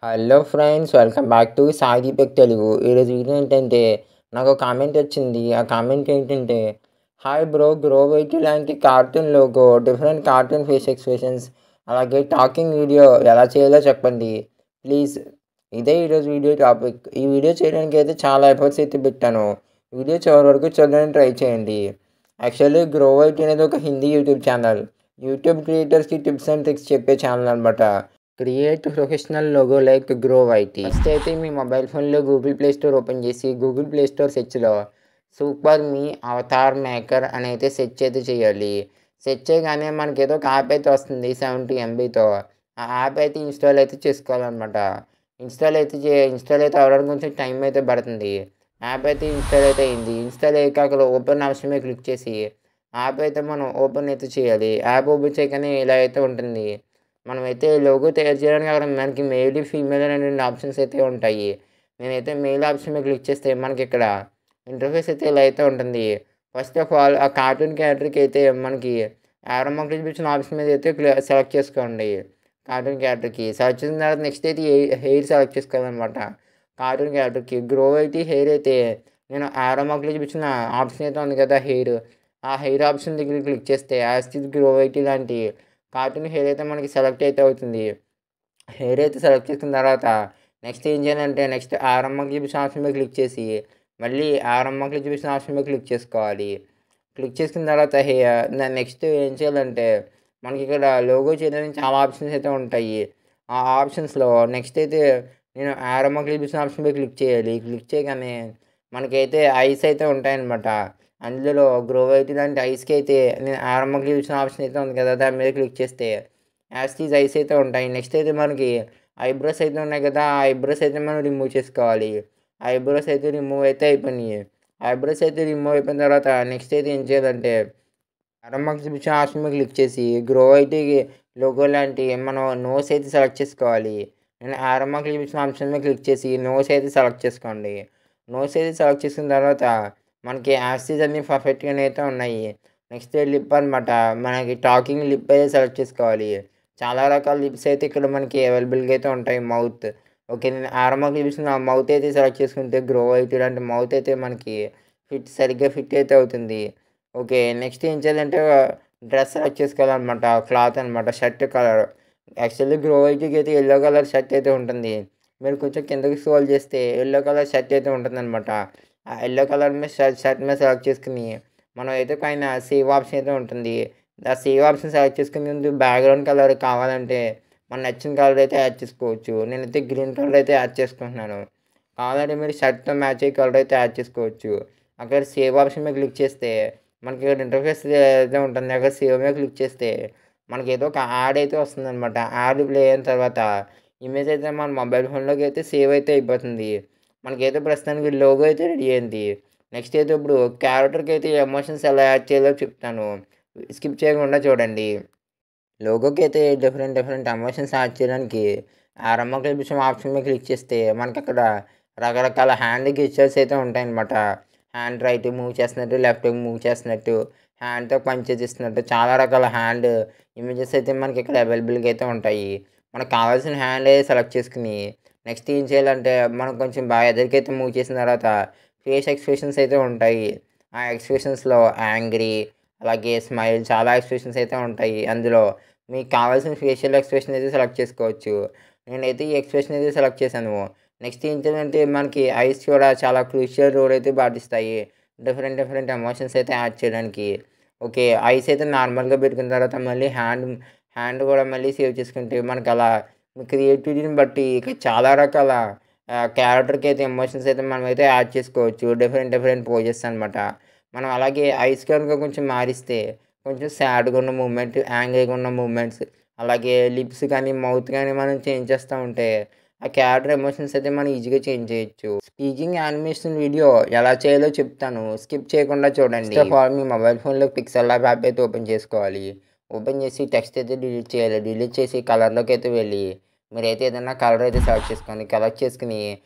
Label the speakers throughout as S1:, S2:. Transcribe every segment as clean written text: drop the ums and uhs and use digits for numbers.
S1: Hello friends, welcome back to Sai Deepak Telugu. ఈరోజు video ఏంటంటే నాకు ఒక కామెంట్ వచ్చింది. ఆ కామెంట్ ఏంటంటే, హాయ్ బ్రో, గ్రో వెయిట్ లాంటి cartoon logo, different cartoon face expressions, అలాగే టాకింగ్ వీడియో ఎలా చేయాలో చెప్పండి ప్లీజ్. ఇదే ఈరోజు వీడియో టాపిక్. ఈ వీడియో చేయడానికి అయితే చాలా ఎఫర్ట్స్ అయితే పెట్టాను. వీడియో చివరి వరకు చూడడానికి ట్రై చేయండి. యాక్చువల్లీ గ్రో వెయిట్ అనేది ఒక హిందీ యూట్యూబ్ ఛానల్. యూట్యూబ్ క్రియేటర్స్కి టిప్స్ అండ్ ట్రిక్స్ చెప్పే ఛానల్ అనమాట. Create professional logo like Grow YT. First అయితే మీ మొబైల్ ఫోన్లో గూగుల్ ప్లే స్టోర్ ఓపెన్ చేసి గూగుల్ ప్లే స్టోర్ సెర్చ్లో సూపర్ మీ అవతార్ మేకర్ అని అయితే సెర్చ్ అయితే చేయాలి. సెర్చ్ చేయగానే మనకి ఏదో ఒక యాప్ అయితే వస్తుంది 70 MBతో. ఆ యాప్ అయితే ఇన్స్టాల్ అయితే చేసుకోవాలన్నమాట. ఇన్స్టాల్ అయితే అవ్వడానికి కొంచెం టైం అయితే పడుతుంది. యాప్ అయితే ఇన్స్టాల్ అయితే అయింది. ఇన్స్టాల్ అయ్యాక అక్కడ ఓపెన్ ఆప్షన్ మీద క్లిక్ చేసి యాప్ అయితే మనం ఓపెన్ అయితే చేయాలి. యాప్ ఓపెన్ చేయగానే ఇలా అయితే ఉంటుంది. మనమైతే లోగో తయారు చేయడానికి అక్కడ మనకి మెయిల్, ఫీమేల్ అనే 2 ఆప్షన్స్ అయితే ఉంటాయి. నేనైతే మెయిల్ ఆప్షన్ మీద క్లిక్ చేస్తే మనకి ఇక్కడ ఇంటర్ఫేస్ అయితే ఇలా అయితే ఉంటుంది. ఫస్ట్ ఆఫ్ ఆల్ ఆ కార్టూన్ క్యారెక్టర్కి అయితే మనకి యారో మార్క్ చూపించిన ఆప్షన్ మీద అయితే సెలెక్ట్ చేసుకోండి. కార్టూన్ క్యారెక్టర్కి సెలెక్ట్ చేసిన తర్వాత నెక్స్ట్ అయితే హెయిర్ సెలెక్ట్ చేసుకోవాలన్నమాట. కార్టూన్ క్యారెక్టర్కి గ్రో అయితే హెయిర్ అయితే నేను యారో మార్క్లో చూపించిన ఆప్షన్ అయితే ఉంది కదా హెయిర్, ఆ హెయిర్ ఆప్షన్ దగ్గర క్లిక్ చేస్తే యాజ్ ఇట్ గ్రో వైటీ లాంటి కార్టూన్ హెయిర్ అయితే మనకి సెలెక్ట్ అయితే అవుతుంది. హెయిర్ అయితే సెలెక్ట్ చేసుకున్న తర్వాత నెక్స్ట్ ఏం చేయాలంటే నెక్స్ట్ ఆరమ్మకి చూపించిన ఆప్షన్ మీద క్లిక్ చేసి మళ్ళీ ఆరమ్మకి చూపించిన ఆప్షన్ మీద క్లిక్ చేసుకోవాలి. క్లిక్ చేసుకున్న తర్వాత నెక్స్ట్ ఏం చేయాలంటే మనకి ఇక్కడ లోగో చేయడానికి చాలా ఆప్షన్స్ అయితే ఉంటాయి. ఆ ఆప్షన్స్లో నెక్స్ట్ అయితే నేను ఆరమ్మకి చూపించిన ఆప్షన్ మీద క్లిక్ చేయాలి. క్లిక్ చేయగానే మనకైతే ఐస్ అయితే ఉంటాయన్నమాట. అందులో గ్రో వైట్ లాంటి ఐస్‌కి అయితే నేను ఆరమ్మకి చూపించిన ఆప్షన్ అయితే ఉంది కదా, దాని మీద క్లిక్ చేస్తే యాజ్ టీజ్ ఐస్ అయితే ఉంటాయి. నెక్స్ట్ అయితే మనకి ఐబ్రోస్ అయితే ఉన్నాయి కదా, ఆ ఐబ్రోస్ అయితే మనం రిమూవ్ చేసుకోవాలి. ఐబ్రోస్ అయితే రిమూవ్ అయితే అయిపోయినాయి. ఐబ్రోస్ అయితే రిమూవ్ అయిపోయిన తర్వాత నెక్స్ట్ అయితే ఏం చేయాలంటే ఎడమకి చూపించిన ఆప్షన్ మీద క్లిక్ చేసి గ్రో అయితే లోగో లాంటి మనం నోస్ అయితే సెలెక్ట్ చేసుకోవాలి. నేను ఎడమకి చూపించిన ఆప్షన్ మీద క్లిక్ చేసి నోస్ అయితే సెలెక్ట్ చేసుకోండి. నోస్ అయితే సెలెక్ట్ చేసుకున్న తర్వాత మనకి యాసిస్ అన్నీ పర్ఫెక్ట్గానే అయితే ఉన్నాయి. నెక్స్ట్ లిప్ అనమాట. మనకి టాకింగ్ లిప్ అయితే సెలెక్ట్ చేసుకోవాలి. చాలా రకాల లిప్స్ అయితే ఇక్కడ మనకి అవైలబుల్గా అయితే ఉంటాయి. మౌత్ ఓకే, నేను ఆరమ్మకి చూపించిన మౌత్ అయితే సెలెక్ట్ చేసుకుంటే గ్రో వైట్ ఇలాంటి మౌత్ అయితే మనకి సరిగ్గా ఫిట్ అయితే అవుతుంది. ఓకే, నెక్స్ట్ ఏం చేయాలంటే డ్రెస్ సెలెక్ట్ చేసుకోవాలన్నమాట. క్లాత్ అనమాట, షర్ట్ కలర్. యాక్చువల్లీ గ్రో వైట్‌కి అయితే యెల్లో కలర్ షర్ట్ అయితే ఉంటుంది. మీరు కొంచెం కిందకి స్క్రోల్ చేస్తే యెల్లో కలర్ షర్ట్ అయితే ఉంటుందన్నమాట. ఆ యెల్లో కలర్ మీద షర్ట్ మీద సెలెక్ట్ చేసుకొని మనం అయితే పైన సేవ్ ఆప్షన్ అయితే ఉంటుంది. ఆ సేవ్ ఆప్షన్ సెలెక్ట్ చేసుకునే ముందు బ్యాక్‌గ్రౌండ్ కలర్ కావాలంటే మన నచ్చిన కలర్ అయితే యాడ్ చేసుకోవచ్చు. నేనైతే గ్రీన్ కలర్ అయితే యాడ్ చేసుకుంటున్నాను. కావాలంటే మీరు షర్ట్‌తో మ్యాచ్ అయ్యే కలర్ అయితే యాడ్ చేసుకోవచ్చు. అక్కడ సేవ్ ఆప్షన్ మీద క్లిక్ చేస్తే మనకి ఇక్కడ ఇంటర్ఫేస్ అయితే ఉంటుంది. అక్కడ సేవ్ మీద క్లిక్ చేస్తే మనకి ఏదో ఒక యాడ్ అయితే వస్తుందన్నమాట. యాడ్ ప్లే అయిన తర్వాత ఇమేజ్ అయితే మన మొబైల్ ఫోన్‌లోకి అయితే సేవ్ అయితే అయిపోతుంది. మనకైతే ప్రస్తుతానికి లోగో అయితే రెడీ అయింది. నెక్స్ట్ అయితే ఇప్పుడు క్యారెక్టర్‌కి అయితే ఎమోషన్స్ ఎలా యాడ్ చేయాలో చెప్తాను. స్కిప్ చేయకుండా చూడండి. లోగోకి అయితే డిఫరెంట్ ఎమోషన్స్ యాడ్ చేయడానికి ఆరమ్మ కనిపించిన ఆప్షన్ మీద క్లిక్ చేస్తే మనకక్కడ రకరకాల హ్యాండ్ గెస్చర్స్ అయితే ఉంటాయన్నమాట. హ్యాండ్ రైట్ మూవ్ చేస్తున్నట్టు, లెఫ్ట్ మూవ్ చేస్తున్నట్టు, హ్యాండ్‌తో పంచ్ చేస్తున్నట్టు చాలా రకాల హ్యాండ్ ఇమేజెస్ అయితే మనకి ఇక్కడ అవైలబుల్‌గా అయితే ఉంటాయి. మనకు కావాల్సిన హ్యాండ్ సెలెక్ట్ చేసుకొని నెక్స్ట్ ఏం చేయాలంటే మనం కొంచెం బాగా ఎదురుకైతే మూవ్ చేసిన తర్వాత ఫేస్ ఎక్స్‌ప్రెషన్స్ అయితే ఉంటాయి. ఆ ఎక్స్‌ప్రెషన్స్‌లో యాంగ్రీ, అలాగే స్మైల్ చాలా ఎక్స్‌ప్రెషన్స్ అయితే ఉంటాయి. అందులో మీకు కావాల్సిన ఫేషియల్ ఎక్స్‌ప్రెషన్ అయితే సెలెక్ట్ చేసుకోవచ్చు. నేనైతే ఈ ఎక్స్‌ప్రెషన్ అయితే సెలెక్ట్ చేశాను. నెక్స్ట్ ఏంటంటే మనకి ఐస్ కూడా చాలా క్రూషియల్ రోల్ అయితే పాటిస్తాయి. డిఫరెంట్ ఎమోషన్స్ అయితే యాడ్ చేయడానికి. ఓకే, ఐస్ అయితే నార్మల్‌గా పెట్టుకున్న తర్వాత మళ్ళీ హ్యాండ్ కూడా మళ్ళీ సేవ్ చేసుకుంటే మనకలా క్రియేటివిటీని బట్టి ఇక చాలా రకాల క్యారెక్టర్‌కి అయితే ఎమోషన్స్ అయితే మనమైతే యాడ్ చేసుకోవచ్చు. డిఫరెంట్ పోజెస్ అనమాట. మనం అలాగే ఐస్ కనుక కొంచెం మారిస్తే కొంచెం సాడ్‌గా ఉన్న మూవ్‌మెంట్, యాంగ్రీగా ఉన్న మూవ్‌మెంట్స్, అలాగే లిప్స్ కానీ, మౌత్ కానీ మనం చేంజ్ చేస్తా ఉంటే ఆ క్యారెక్టర్ ఎమోషన్స్ అయితే మనం ఈజీగా చేంజ్ చేయొచ్చు. స్పీకింగ్ యానిమేషన్ వీడియో ఎలా చేయాలో చెప్తాను. స్కిప్ చేయకుండా చూడండి. First of all me mobile ఫోన్‌లో పిక్సెల్ ల్యాబ్ యాప్ అయితే ఓపెన్ చేసుకోవాలి. ఓపెన్ చేసి టెక్స్ట్ అయితే డిలీట్ చేయాలి. డిలీట్ చేసి కలర్‌లోకి అయితే వెళ్ళి మీరైతే ఏదైనా కలర్ అయితే సెలెక్ట్ చేసుకోండి. సెలెక్ట్ చేసుకొని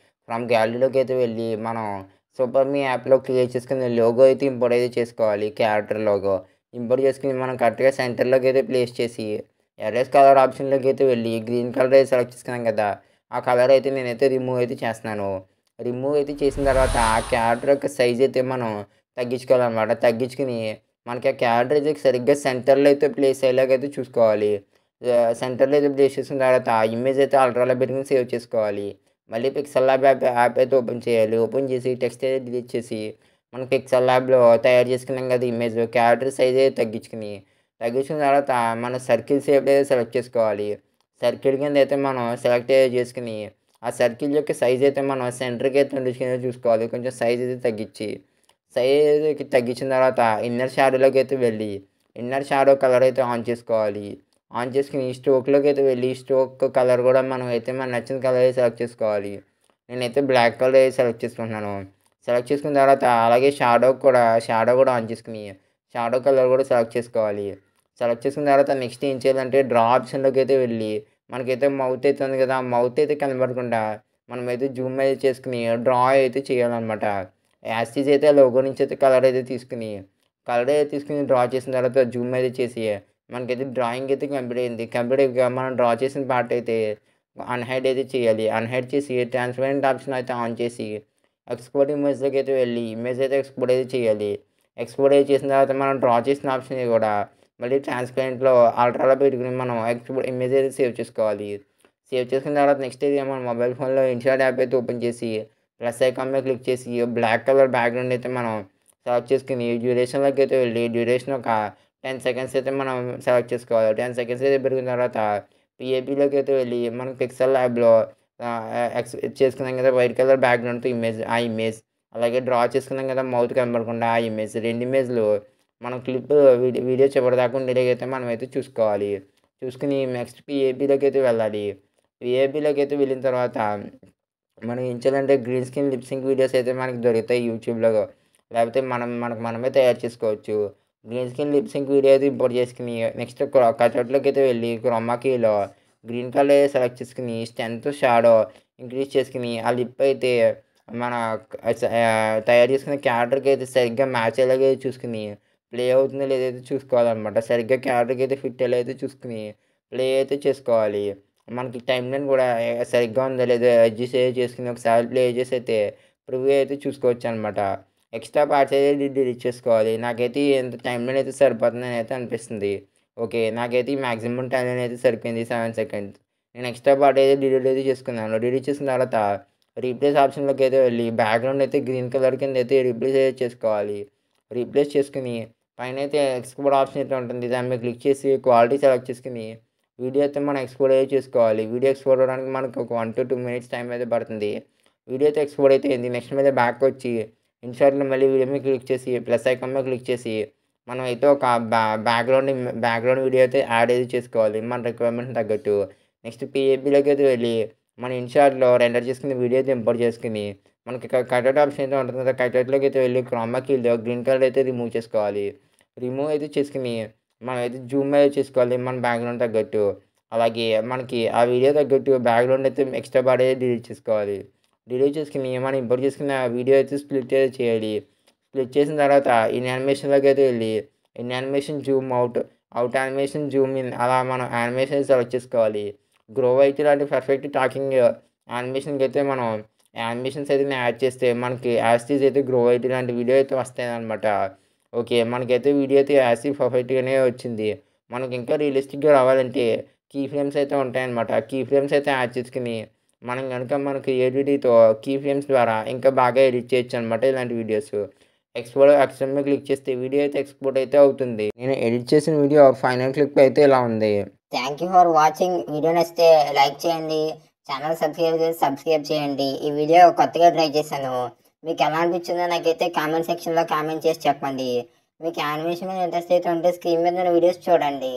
S1: ఫ్రమ్ గ్యాలరీలోకి అయితే వెళ్ళి మనం సూపర్ మీ యాప్‌లో క్రియేట్ చేసుకున్న లోగో అయితే ఇంపోర్ట్ అయితే చేసుకోవాలి. క్యారెక్టర్ లోగో ఇంపోర్ట్ చేసుకొని మనం కరెక్ట్‌గా సెంటర్‌లోకి అయితే ప్లేస్ చేసి ఎరేజ్ కలర్ ఆప్షన్‌లోకి అయితే వెళ్ళి గ్రీన్ కలర్ అయితే సెలెక్ట్ చేసుకున్నాం కదా, ఆ కలర్ అయితే నేనైతే రిమూవ్ అయితే చేస్తున్నాను. రిమూవ్ అయితే చేసిన తర్వాత ఆ క్యారెక్టర్ యొక్క సైజ్ అయితే మనం తగ్గించుకోవాలనమాట. తగ్గించుకొని మనకి ఆ క్యారెక్టర్ అయితే సరిగ్గా సెంటర్‌లో అయితే ప్లేస్ అయ్యేలాగైతే చూసుకోవాలి. సెంటర్‌లో అయితే ప్లేస్ చేసిన తర్వాత ఆ ఇమేజ్ అయితే అల్ట్రాలో పెట్టుకొని సేవ్ చేసుకోవాలి. మళ్ళీ పిక్సెల్ ల్యాబ్ యాప్ అయితే ఓపెన్ చేయాలి. ఓపెన్ చేసి టెక్స్ట్ అయితే డిలీట్ చేసి మనం పిక్సెల్ ల్యాబ్‌లో తయారు చేసుకున్నాం కదా ఇమేజ్ క్యారెక్టర్ సైజ్ అయితే తగ్గించుకున్న తర్వాత మన సర్కిల్ షేప్ అయితే సెలెక్ట్ చేసుకోవాలి. సర్కిల్ కింద అయితే మనం సెలెక్ట్ చేసుకొని ఆ సర్కిల్ యొక్క సైజ్ అయితే మనం సెంటర్‌కి అయితే ఉండించుకునేలా చూసుకోవాలి. కొంచెం సైజ్ అయితే తగ్గించి. సైజ్ తగ్గించిన తర్వాత ఇన్నర్ షాడోలోకి అయితే వెళ్ళి, ఇన్నర్ షాడో కలర్ అయితే ఆన్ చేసుకోవాలి. ఆన్ చేసుకొని స్ట్రోక్‌లోకి అయితే వెళ్ళి, స్ట్రోక్ కలర్ కూడా మనం అయితే మనకు నచ్చిన కలర్ సెలెక్ట్ చేసుకోవాలి. నేనైతే బ్లాక్ కలర్ సెలెక్ట్ చేసుకుంటున్నాను. సెలెక్ట్ చేసుకున్న తర్వాత అలాగే షాడో కూడా ఆన్ చేసుకొని, షాడో కలర్ కూడా సెలెక్ట్ చేసుకోవాలి. సెలెక్ట్ చేసుకున్న తర్వాత నెక్స్ట్ ఏం చేయాలంటే డ్రా ఆప్షన్‌లోకి అయితే వెళ్ళి, మనకైతే మౌత్ అయితే ఉంది కదా! ఆ మౌత్ అయితే కనపడకుండా మనమైతే జూమ్ అయితే చేసుకొని డ్రా అయితే చేయాలనమాట. యాజ్ టీజ్ అయితే లోగో నుంచి అయితే కలర్ అయితే తీసుకొని డ్రా చేసిన తర్వాత జూమ్ అయితే చేసి మనకైతే డ్రాయింగ్ అయితే కంప్లీట్ అయింది. కంప్లీట్ అయ్యాక మనం డ్రా చేసిన పార్ట్ అయితే అన్‌హైడ్ అయితే చేయాలి. అన్‌హైడ్ చేసి ట్రాన్స్పరెంట్ ఆప్షన్ అయితే ఆన్ చేసి ఎక్స్‌పోర్ట్ ఇమేజ్‌లోకి అయితే వెళ్ళి ఇమేజ్ అయితే ఎక్స్‌పోర్ట్ అయితే చేయాలి. ఎక్స్‌పోర్ట్ అయితే చేసిన తర్వాత మనం డ్రా చేసిన ఆప్షన్ కూడా మళ్ళీ ట్రాన్స్పరెంట్‌లో అల్ట్రాలో పెట్టుకొని మనం ఎక్స్‌పోర్ట్ ఇమేజ్ అయితే సేవ్ చేసుకోవాలి. సేవ్ చేసుకున్న తర్వాత నెక్స్ట్ అయితే మన మొబైల్ ఫోన్‌లో ఇన్‌షాట్ యాప్ అయితే ఓపెన్ చేసి ప్లస్ ఐకాన్ మీద క్లిక్ చేసి బ్లాక్ కలర్ బ్యాక్‌గ్రౌండ్ అయితే మనం సెలెక్ట్ చేసుకొని డ్యూరేషన్‌లోకి అయితే వెళ్ళి డ్యూరేషన్ ఒక 10 సెకండ్స్ అయితే మనం సెలెక్ట్ చేసుకోవాలి. 10 సెకండ్స్ అయితే పెరిగిన తర్వాత పీఏపీలోకి అయితే వెళ్ళి మనం పిక్సెల్ ల్యాబ్‌లో చేసుకున్నాం కదా! వైట్ కలర్ బ్యాక్‌గ్రౌండ్‌తో ఇమేజ్ అలాగే డ్రా చేసుకున్నాం కదా! మౌత్ కనపడకుండా ఆ ఇమేజ్ 2 ఇమేజ్‌లు మనం క్లిప్ వీడియో చివరిదాకా ఉండేలాగైతే మనమైతే చూసుకోవాలి. చూసుకొని నెక్స్ట్ పీఏపీలోకి అయితే వెళ్ళాలి. పీఏపీలోకి అయితే వెళ్ళిన తర్వాత మనం ఏం చేయాలంటే green screen lip sync videos అయితే మనకి దొరుకుతాయి యూట్యూబ్‌లో. లేకపోతే మనమే తయారు చేసుకోవచ్చు. Green screen lip sync video అయితే ఇంపోర్ట్ చేసుకొని నెక్స్ట్ కటౌట్‌లోకి అయితే వెళ్ళి క్రోమా కీలో గ్రీన్ కలర్ సెలెక్ట్ చేసుకొని స్ట్రెంత్, షాడో ఇంక్రీజ్ చేసుకొని ఆ లిప్ అయితే మన తయారు చేసుకున్న క్యారెక్టర్‌కి అయితే సరిగ్గా మ్యాచ్ అయ్యేలాగా చూసుకొని ప్లే అవుతుందో లేదో అయితే చూసుకోవాలనమాట. సరిగ్గా క్యారెక్టర్‌కి అయితే ఫిట్ అయ్యేలా అయితే చూసుకొని ప్లే అయితే చేసుకోవాలి. మనకి టైమ్‌లైన్ కూడా సరిగ్గా ఉందో లేదో అడ్జస్ట్ చేసుకొని ఒకసారి ప్లే చేసైతే ప్రివ్యూ అయితే చూసుకోవచ్చనమాట. ఎక్స్ట్రా పార్ట్స్ అయితే డిలీట్ చేసుకోవాలి. నాకైతే ఇంత టైమ్‌లైన్ అయితే సరిపోతుందని అయితే అనిపిస్తుంది. ఓకే. నాకైతే ఈ మాక్సిమం టైమ్‌లైన్ అయితే సరిపోయింది 7 సెకండ్స్. నేను ఎక్స్ట్రా పార్ట్ అయితే డిలీట్ అయితే చేసుకున్నాను. డిలీట్ చేసిన తర్వాత రీప్లేస్ ఆప్షన్‌లోకి అయితే వెళ్ళి బ్యాక్‌గ్రౌండ్ అయితే గ్రీన్ కలర్ కింద అయితే రీప్లేస్ అయితే చేసుకోవాలి. రీప్లేస్ చేసుకొని పైనైతే ఎక్స్‌పోర్ట్ ఆప్షన్ అయితే ఉంటుంది. దాని మీద క్లిక్ చేసి క్వాలిటీ సెలెక్ట్ చేసుకొని వీడియో అయితే మనం ఎక్స్‌పోర్ట్ అయితే చేసుకోవాలి. వీడియో ఎక్స్‌పోర్ట్ అవ్వడానికి మనకు ఒక 1-2 మినిట్స్ టైం అయితే పడుతుంది. వీడియో అయితే ఎక్స్‌పోర్ట్ అయితే అయింది. నెక్స్ట్ మీద బ్యాక్‌కొచ్చి ఇన్‌షాట్‌లో మళ్ళీ వీడియో మీద క్లిక్ చేసి ప్లస్ ఐకాన్ మీద క్లిక్ చేసి మనం అయితే ఒక బ్యాక్‌గ్రౌండ్ వీడియో అయితే యాడ్ అయితే చేసుకోవాలి. మన రిక్వైర్మెంట్‌కి తగ్గట్టు. నెక్స్ట్ పీఏపీలోకి అయితే వెళ్ళి మన ఇన్‌షాట్‌లో రెండర్ చేసుకున్న వీడియో అయితే ఇంపోర్ట్ చేసుకొని మనకి కటౌట్ ఆప్షన్ అయితే ఉంటుంది కదా! కటౌట్‌లోకి అయితే వెళ్ళి క్రోమా కీలో గ్రీన్ కలర్ అయితే రిమూవ్ చేసుకోవాలి. రిమూవ్ అయితే చేసుకొని మనమైతే జూమ్ అయితే చేసుకోవాలి మన బ్యాక్‌గ్రౌండ్ తగ్గట్టు. అలాగే మనకి ఆ వీడియో తగ్గట్టు బ్యాక్‌గ్రౌండ్ అయితే ఎక్స్ట్రా పార్ట్ అయితే డిలీట్ చేసుకోవాలి. డిలీట్ చేసుకొని మనం ఇంపోర్ట్ చేసుకున్న వీడియో అయితే స్ప్లిట్ అయితే చేయాలి. స్ప్లిట్ చేసిన తర్వాత ఇన్ యానిమేషన్‌లోకి అయితే వెళ్ళి in animation Zoom out animation Zoom in అలా మనం యానిమేషన్ సెలెక్ట్ చేసుకోవాలి. గ్రో అయితే ఇలాంటి పర్ఫెక్ట్ టాకింగ్ యానిమేషన్‌కి అయితే మనం యానిమేషన్స్ అయితే యాడ్ చేస్తే మనకి యాజ్ టీజ్ అయితే గ్రో అయితే ఇలాంటి వీడియో అయితే వస్తాయన్నమాట. ఓకే. మనకైతే వీడియో అయితే యాజ్ టీజ్ పర్ఫెక్ట్‌గానే వచ్చింది. మనకి ఇంకా రియలిస్టిక్‌గా రావాలంటే కీ ఫ్రేమ్స్ అయితే ఉంటాయన్నమాట. కీ ఫ్రేమ్స్ అయితే యాడ్ చేసుకొని మనం గనుక మన క్రియేటివిటీతో కీ ఫ్రేమ్స్ ద్వారా ఇంకా బాగా ఎడిట్ చేయొచ్చనమాట ఇలాంటి వీడియోస్. ఎక్స్‌పోర్ట్ మీద క్లిక్ చేస్తే వీడియో అయితే ఎక్స్‌పోర్ట్ అయితే అవుతుంది. నేను ఎడిట్ చేసిన వీడియో ఫైనల్ క్లిప్ అయితే ఇలా ఉంది.
S2: Thank you for watching. Video నచ్చితే లైక్ చేయండి. ఛానల్ సబ్స్క్రైబ్ చేయండి. ఈ వీడియో కొత్తగా ట్రై చేశాను. మీకు ఎలా అనిపించిందో నాకైతే కామెంట్ సెక్షన్‌లో కామెంట్ చేసి చెప్పండి. మీకు యానిమేషన్ మీద ఇంట్రెస్ట్ అయితే ఉంటే స్క్రీన్ మీద ఉన్న వీడియోస్ చూడండి.